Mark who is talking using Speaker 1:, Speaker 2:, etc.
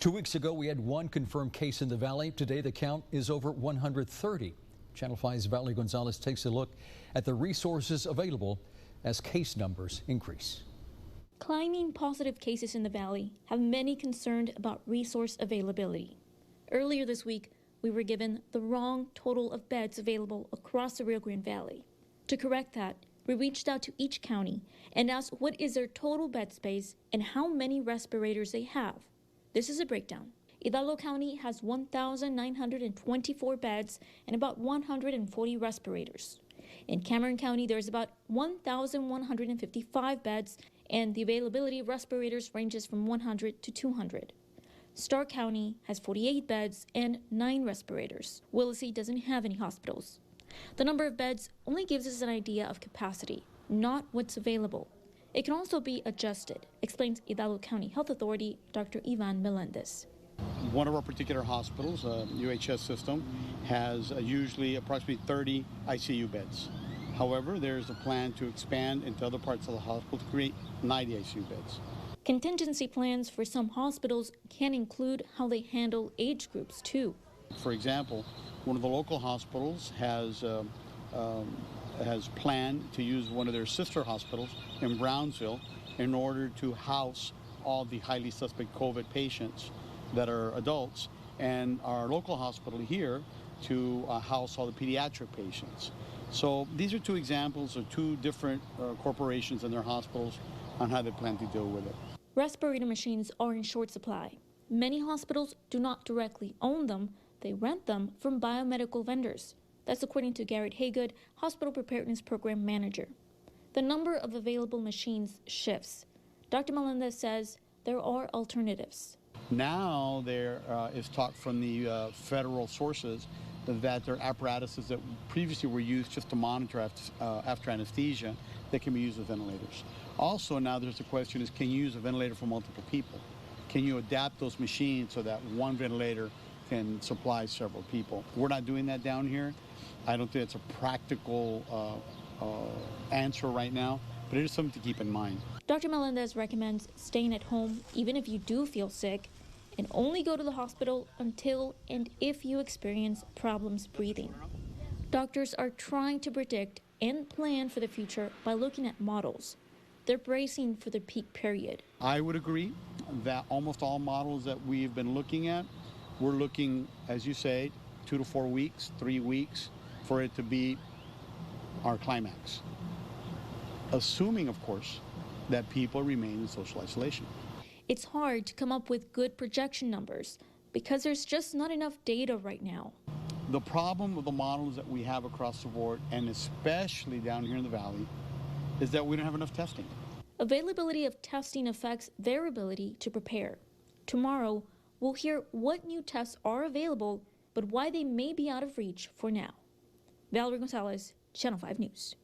Speaker 1: 2 weeks ago, we had one confirmed case in the valley. Today, the count is over 130. Channel 5's Valerie Gonzalez takes a look at the resources available as case numbers increase.
Speaker 2: Climbing positive cases in the valley have many concerned about resource availability. Earlier this week, we were given the wrong total of beds available across the Rio Grande Valley. To correct that, we reached out to each county and asked what is their total bed space and how many respirators they have. This is a breakdown. Hidalgo County has 1,924 beds and about 140 respirators. In Cameron County, there's about 1,155 beds, and the availability of respirators ranges from 100 to 200. Stark County has 48 beds and 9 respirators. Willacy doesn't have any hospitals. The number of beds only gives us an idea of capacity, not what's available. It can also be adjusted, explains Hidalgo County Health Authority Dr. Ivan Melendez.
Speaker 3: One of our particular hospitals, UHS system, has usually approximately 30 ICU beds. However, there's a plan to expand into other parts of the hospital to create 90 ICU beds.
Speaker 2: Contingency plans for some hospitals can include how they handle age groups, too.
Speaker 3: For example, one of the local hospitals has planned to use one of their sister hospitals in Brownsville in order to house all the highly suspect COVID patients that are adults, and our local hospital here to house all the pediatric patients. So these are two examples of two different corporations and their hospitals on how they plan to deal with it.
Speaker 2: Respirator machines are in short supply. Many hospitals do not directly own them. They rent them from biomedical vendors. That's according to Garrett Haygood, Hospital Preparedness Program Manager. The number of available machines shifts. Dr. Melendez says there are alternatives.
Speaker 3: Now there is talk from the federal sources that there are apparatuses that previously were used just to monitor after anesthesia that can be used with ventilators. Also now there's a question is, can you use a ventilator for multiple people? Can you adapt those machines so that one ventilator can supply several people? We're not doing that down here. I don't think it's a practical answer right now, but it is something to keep in mind.
Speaker 2: Dr. Melendez recommends staying at home even if you do feel sick, and only go to the hospital until and if you experience problems breathing. Doctors are trying to predict and plan for the future by looking at models. They're bracing for the peak period.
Speaker 3: I would agree that almost all models that we've been looking at, we're looking, as you say, 2 to 4 weeks, 3 weeks for it to be our climax. Assuming, of course, that people remain in social isolation.
Speaker 2: It's hard to come up with good projection numbers because there's just not enough data right now.
Speaker 3: The problem with the models that we have across the board, and especially down here in the valley, is that we don't have enough testing.
Speaker 2: Availability of testing affects their ability to prepare. Tomorrow, we'll hear what new tests are available, but why they may be out of reach for now. Valerie Gonzalez, Channel 5 News.